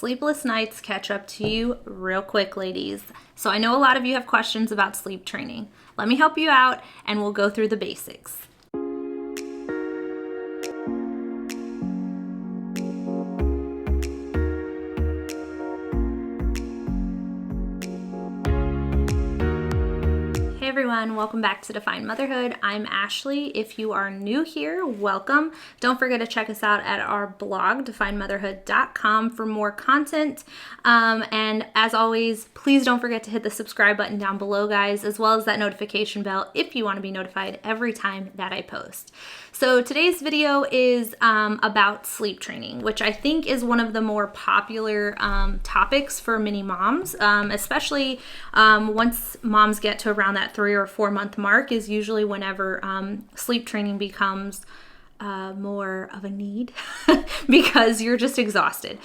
sleepless nights catch up to you real quick, ladies. So I know a lot of you have questions about sleep training. Let me help you out and we'll go through the basics. Hey everyone, welcome back to Define Motherhood. I'm Ashley. If you are new here, welcome. Don't forget to check us out at our blog, definemotherhood.com, for more content. And as always, please don't forget to hit the subscribe button down below, guys, as well as that notification bell if you want to be notified every time that I post. So today's video is about sleep training, which I think is one of the more popular topics for many moms, especially once moms get to around that 3 or 4 month mark is usually whenever sleep training becomes more of a need because you're just exhausted.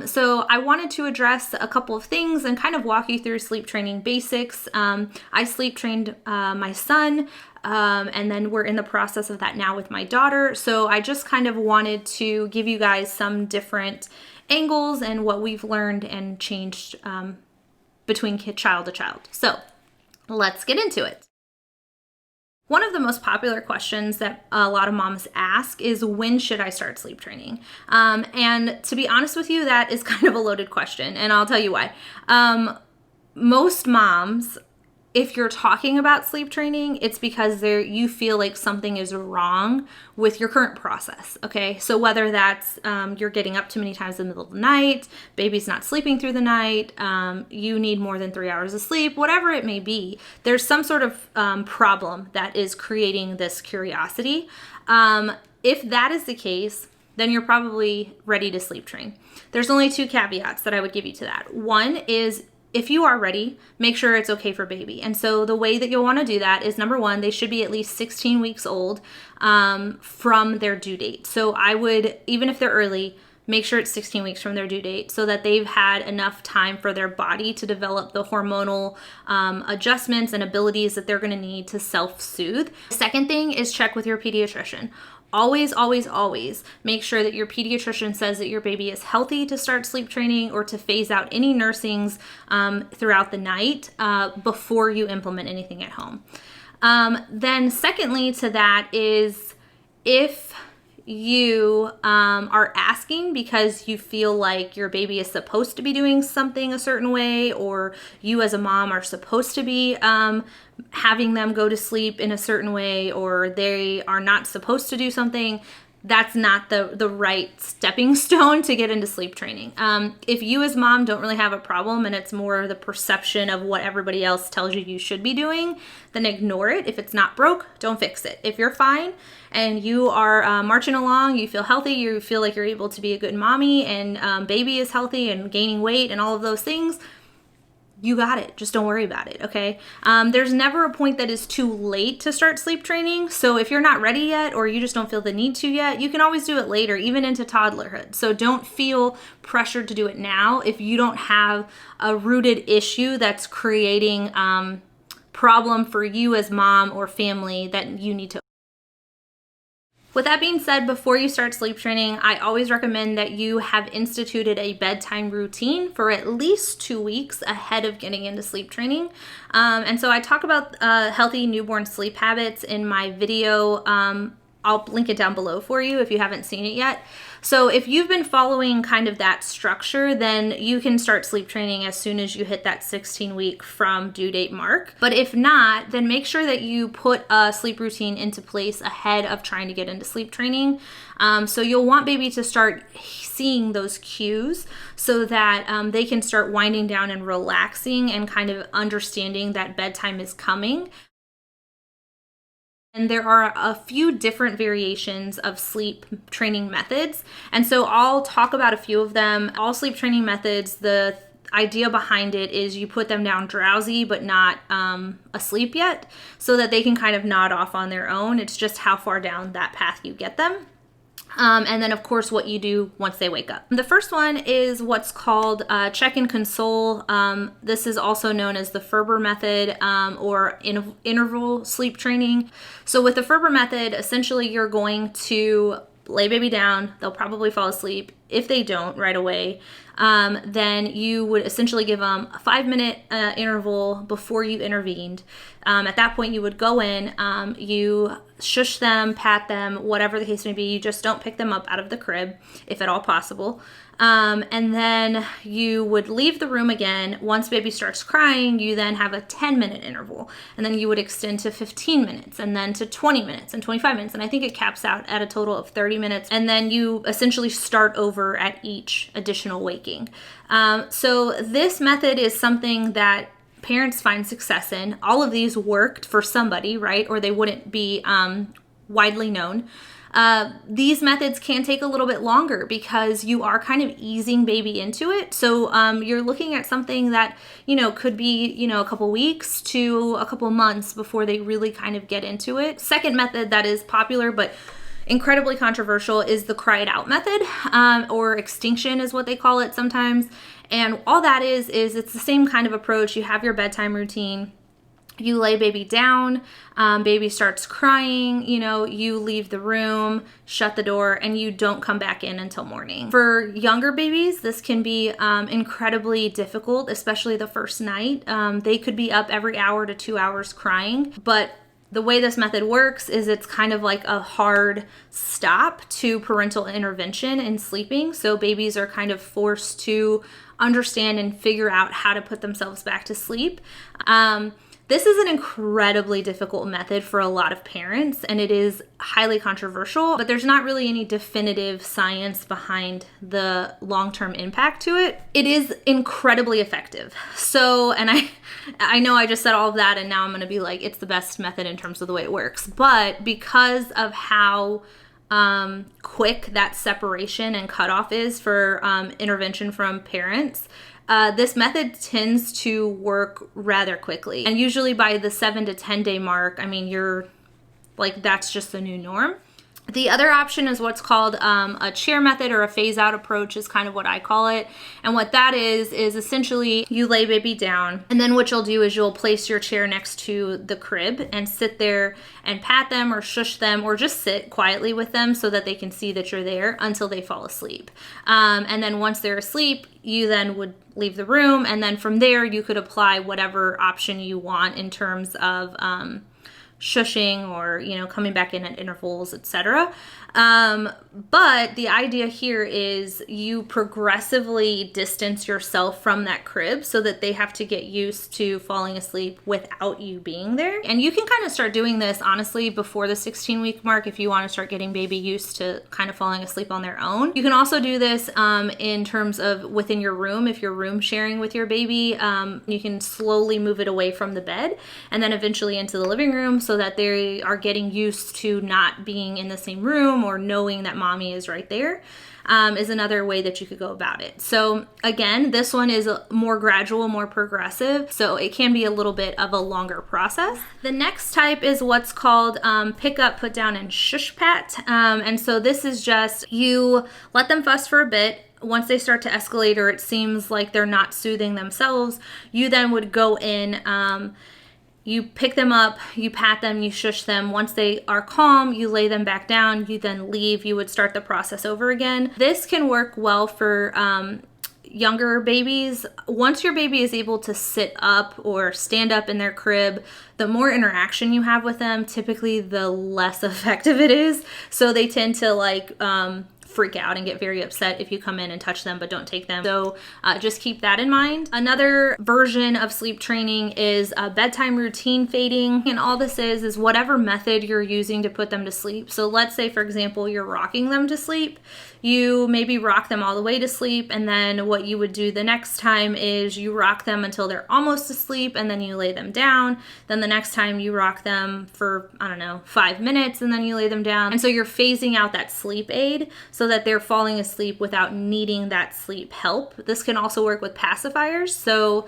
So I wanted to address a couple of things and kind of walk you through sleep training basics. I sleep trained my son, and then we're in the process of that now with my daughter. So I just kind of wanted to give you guys some different angles and what we've learned and changed between child to child. So let's get into it. One of the most popular questions that a lot of moms ask is, when should I start sleep training? And to be honest with you, that is kind of a loaded question, and I'll tell you why. Most moms, if you're talking about sleep training, it's because you feel like something is wrong with your current process, okay? So whether that's you're getting up too many times in the middle of the night, baby's not sleeping through the night, you need more than 3 hours of sleep, whatever it may be, there's some sort of problem that is creating this curiosity. If that is the case, then you're probably ready to sleep train. There's only 2 caveats that I would give you to that. One is, if you are ready, make sure it's okay for baby. And so the way that you'll want to do that is, number one, they should be at least 16 weeks old from their due date. So I would, even if they're early, make sure it's 16 weeks from their due date so that they've had enough time for their body to develop the hormonal adjustments and abilities that they're going to need to self-soothe. The second thing is check with your pediatrician. Always, always, always make sure that your pediatrician says that your baby is healthy to start sleep training or to phase out any nursings throughout the night before you implement anything at home. Then secondly to that is, if you are asking because you feel like your baby is supposed to be doing something a certain way, or you as a mom are supposed to be having them go to sleep in a certain way, or they are not supposed to do something, that's not the right stepping stone to get into sleep training. If you as mom don't really have a problem and it's more the perception of what everybody else tells you should be doing, then ignore it. If it's not broke, don't fix it. If you're fine and you are marching along, you feel healthy, you feel like you're able to be a good mommy, and baby is healthy and gaining weight and all of those things, you got it. Just don't worry about it, okay? There's never a point that is too late to start sleep training. So if you're not ready yet, or you just don't feel the need to yet, you can always do it later, even into toddlerhood. So don't feel pressured to do it now if you don't have a rooted issue that's creating problem for you as mom or family that you need to. With that being said, before you start sleep training, I always recommend that you have instituted a bedtime routine for at least 2 weeks ahead of getting into sleep training. And so I talk about healthy newborn sleep habits in my video. I'll link it down below for you if you haven't seen it yet. So if you've been following kind of that structure, then you can start sleep training as soon as you hit that 16-week from due date mark. But if not, then make sure that you put a sleep routine into place ahead of trying to get into sleep training. So you'll want baby to start seeing those cues so that they can start winding down and relaxing and kind of understanding that bedtime is coming. And there are a few different variations of sleep training methods. And so I'll talk about a few of them. All sleep training methods, the idea behind it is you put them down drowsy but not asleep yet, so that they can kind of nod off on their own. It's just how far down that path you get them. And then, of course, what you do once they wake up. The first one is what's called check and console. This is also known as the Ferber method or interval sleep training. So with the Ferber method, essentially you're going to lay baby down. They'll probably fall asleep. if they don't right away, then you would essentially give them a 5-minute interval before you intervened. At that point, you would go in, you shush them, pat them, whatever the case may be. You just don't pick them up out of the crib, if at all possible. And then you would leave the room again. Once baby starts crying, you then have a 10-minute interval. And then you would extend to 15 minutes and then to 20 minutes and 25 minutes. And I think it caps out at a total of 30 minutes. And then you essentially start over at each additional waking. So this method is something that parents find success in. All of these worked for somebody, right? Or they wouldn't be widely known. These methods can take a little bit longer because you are kind of easing baby into it. So you're looking at something that, could be, a couple weeks to a couple months before they really kind of get into it. Second method that is popular but incredibly controversial is the cry it out method, or extinction is what they call it sometimes. And all that is it's the same kind of approach. You have your bedtime routine. You lay baby down, baby starts crying, you leave the room, shut the door, and you don't come back in until morning. For younger babies, this can be incredibly difficult, especially the first night. They could be up every hour to 2 hours crying, but the way this method works is it's kind of like a hard stop to parental intervention in sleeping. So babies are kind of forced to understand and figure out how to put themselves back to sleep. This is an incredibly difficult method for a lot of parents, and it is highly controversial, but there's not really any definitive science behind the long-term impact to it. It is incredibly effective. So, and I know I just said all of that, and now I'm going to be like, it's the best method in terms of the way it works. But because of how quick that separation and cutoff is for intervention from parents, this method tends to work rather quickly. And usually by the 7 to 10 day mark, you're like, that's just the new norm. The other option is what's called a chair method, or a phase out approach is kind of what I call it. And what that is essentially you lay baby down, and then what you'll do is you'll place your chair next to the crib and sit there and pat them or shush them, or just sit quietly with them so that they can see that you're there until they fall asleep. And then once they're asleep, you then would leave the room, and then from there you could apply whatever option you want in terms of shushing or coming back in at intervals, etc. But the idea here is you progressively distance yourself from that crib so that they have to get used to falling asleep without you being there. And you can kind of start doing this honestly before the 16-week mark if you want to start getting baby used to kind of falling asleep on their own. You can also do this in terms of within your room. If you're room sharing with your baby, you can slowly move it away from the bed and then eventually into the living room so that they are getting used to not being in the same room or knowing that mommy is right there, is another way that you could go about it. So again, this one is more gradual, more progressive, so it can be a little bit of a longer process. The next type is what's called pick up, put down, and shush pat. And so this is just you let them fuss for a bit. Once they start to escalate or it seems like they're not soothing themselves, you then would go in, you pick them up, you pat them, you shush them. Once they are calm, you lay them back down, you then leave, you would start the process over again. This can work well for younger babies. Once your baby is able to sit up or stand up in their crib, the more interaction you have with them, typically the less effective it is. So they tend to freak out and get very upset if you come in and touch them but don't take them. So just keep that in mind. Another version of sleep training is bedtime routine fading. And all this is whatever method you're using to put them to sleep. So let's say, for example, you're rocking them to sleep. You maybe rock them all the way to sleep, and then what you would do the next time is you rock them until they're almost asleep, and then you lay them down. Then the next time you rock them for, 5 minutes, and then you lay them down. And so you're phasing out that sleep aid so that they're falling asleep without needing that sleep help. This can also work with pacifiers. So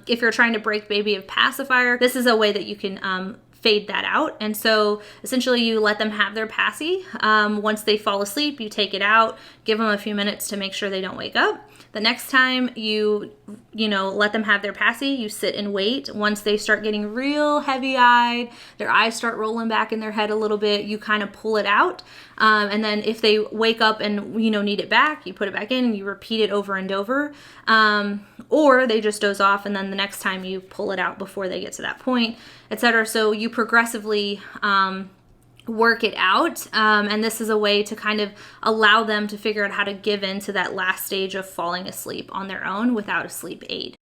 if you're trying to break baby of pacifier, this is a way that you can fade that out. And so essentially you let them have their passy. Once they fall asleep, you take it out, give them a few minutes to make sure they don't wake up. The next time you let them have their passy, you sit and wait. Once they start getting real heavy-eyed, their eyes start rolling back in their head a little bit, you kind of pull it out. And then if they wake up and, need it back, you put it back in and you repeat it over and over. Or they just doze off and then the next time you pull it out before they get to that point, etc. So you progressively work it out. And this is a way to kind of allow them to figure out how to give in to that last stage of falling asleep on their own without a sleep aid.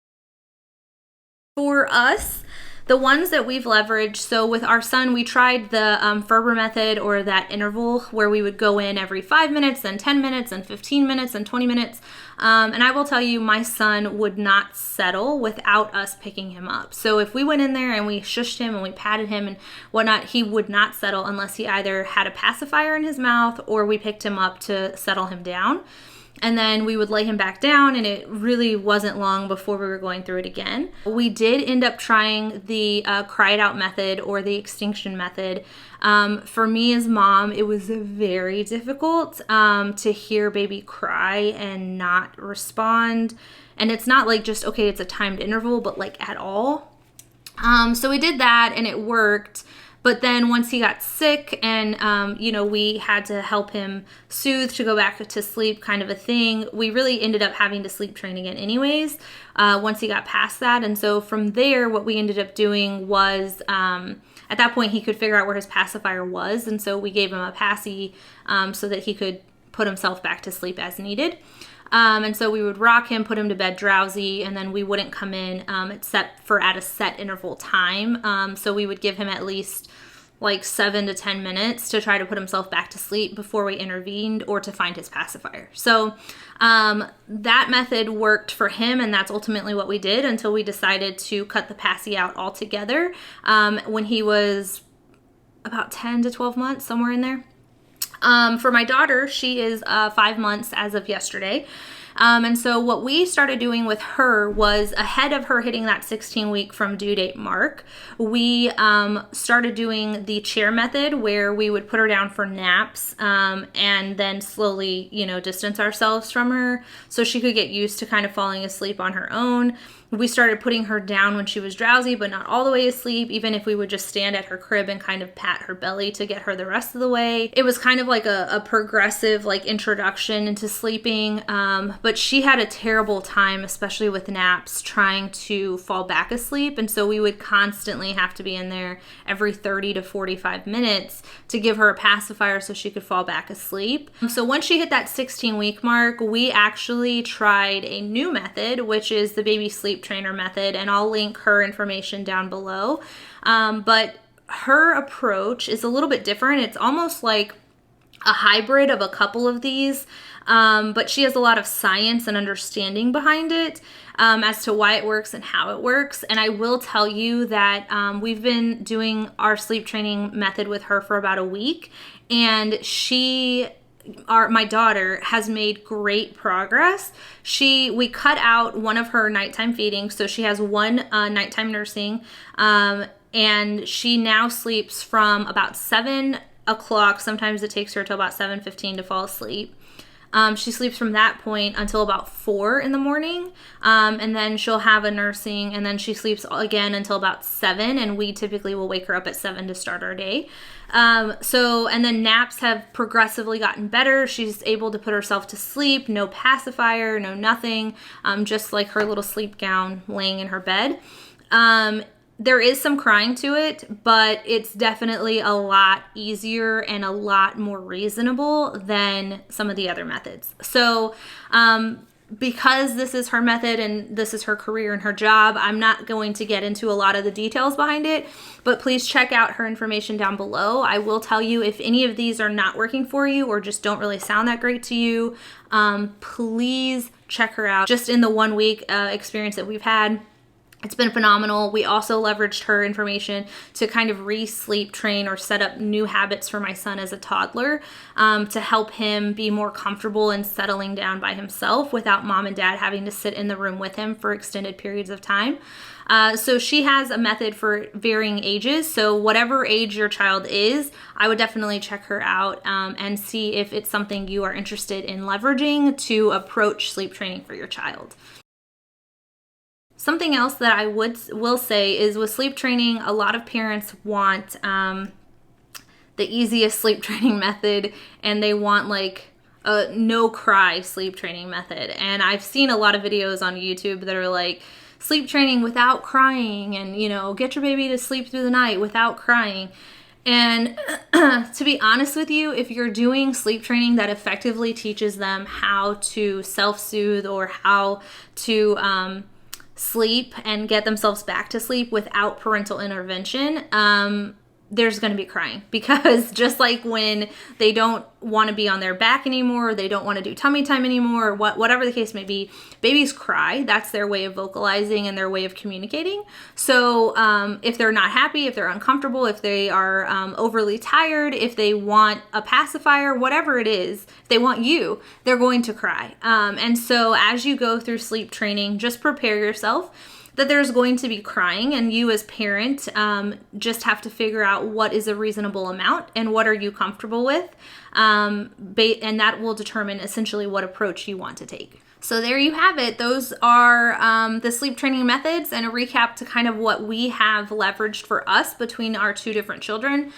For us, the ones that we've leveraged, so with our son, we tried the Ferber method, or that interval where we would go in every 5 minutes, then 10 minutes, and 15 minutes, and 20 minutes. And I will tell you, my son would not settle without us picking him up. So if we went in there and we shushed him and we patted him and whatnot, he would not settle unless he either had a pacifier in his mouth or we picked him up to settle him down. And then we would lay him back down, and it really wasn't long before we were going through it again. We did end up trying the cry it out method, or the extinction method. For me as mom, it was very difficult to hear baby cry and not respond. And it's not like just, okay, it's a timed interval, but like at all. So we did that and it worked. But then once he got sick and, we had to help him soothe to go back to sleep, kind of a thing, we really ended up having to sleep train again anyways, once he got past that. And so from there, what we ended up doing was, at that point, he could figure out where his pacifier was. And so we gave him a passy so that he could put himself back to sleep as needed. And so we would rock him, put him to bed drowsy, and then we wouldn't come in except for at a set interval time. So we would give him at least like 7 to 10 minutes to try to put himself back to sleep before we intervened or to find his pacifier. So that method worked for him, and that's ultimately what we did until we decided to cut the passy out altogether when he was about 10 to 12 months, somewhere in there. For my daughter, she is 5 months as of yesterday. And so what we started doing with her was, ahead of her hitting that 16-week from due date mark, we started doing the chair method, where we would put her down for naps and then slowly, distance ourselves from her so she could get used to kind of falling asleep on her own. We started putting her down when she was drowsy, but not all the way asleep, even if we would just stand at her crib and kind of pat her belly to get her the rest of the way. It was kind of like a progressive introduction into sleeping, but she had a terrible time, especially with naps, trying to fall back asleep. And so we would constantly have to be in there every 30 to 45 minutes to give her a pacifier so she could fall back asleep. So once she hit that 16-week mark, we actually tried a new method, which is the baby sleep trainer method, and I'll link her information down below. But her approach is a little bit different. It's almost like a hybrid of a couple of these, but she has a lot of science and understanding behind it as to why it works and how it works. And I will tell you that we've been doing our sleep training method with her for about a week, and my daughter has made great progress. We cut out one of her nighttime feedings, so she has one nighttime nursing, and she now sleeps from about 7 o'clock. Sometimes it takes her till about 7:15 to fall asleep. She sleeps from that point until about 4 in the morning, and then she'll have a nursing, and then she sleeps again until about 7, and we typically will wake her up at 7 to start our day. And then naps have progressively gotten better. She's able to put herself to sleep, no pacifier, no nothing, just like her little sleep gown laying in her bed. There is some crying to it, but it's definitely a lot easier and a lot more reasonable than some of the other methods. So, because this is her method and this is her career and her job, I'm not going to get into a lot of the details behind it, but please check out her information down below. I will tell you, if any of these are not working for you or just don't really sound that great to you, please check her out. Just in the 1 week experience that we've had, it's been phenomenal. We also leveraged her information to kind of re-sleep train or set up new habits for my son as a toddler, to help him be more comfortable in settling down by himself without mom and dad having to sit in the room with him for extended periods of time. So she has a method for varying ages. So whatever age your child is, I would definitely check her out and see if it's something you are interested in leveraging to approach sleep training for your child. Something else that I will say is, with sleep training, a lot of parents want, the easiest sleep training method, and they want like a no cry sleep training method. And I've seen a lot of videos on YouTube that are like sleep training without crying, and get your baby to sleep through the night without crying. And to be honest with you, if you're doing sleep training that effectively teaches them how to self-soothe or how to sleep and get themselves back to sleep without parental intervention, there's going to be crying. Because just like when they don't want to be on their back anymore, or they don't want to do tummy time anymore, or whatever the case may be, babies cry. That's their way of vocalizing and their way of communicating. So if they're not happy, if they're uncomfortable, if they are overly tired, if they want a pacifier, whatever it is, if they want you, they're going to cry. And so as you go through sleep training, just prepare yourself that there's going to be crying, and you as parent just have to figure out what is a reasonable amount and what are you comfortable with, and that will determine essentially what approach you want to take. So there you have it. Those are the sleep training methods and a recap to kind of what we have leveraged for us between our two different children.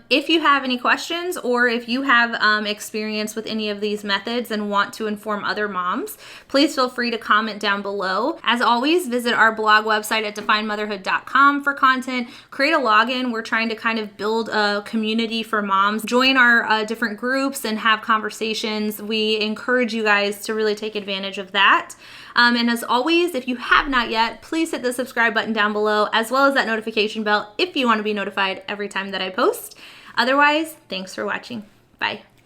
If you have any questions, or if you have experience with any of these methods and want to inform other moms, please feel free to comment down below. As always, visit our blog website at definedmotherhood.com for content. Create a login. We're trying to kind of build a community for moms. Join our different groups and have conversations. We encourage you guys to really take advantage of that. And as always, if you have not yet, please hit the subscribe button down below, as well as that notification bell if you want to be notified every time that I post. Otherwise, thanks for watching. Bye.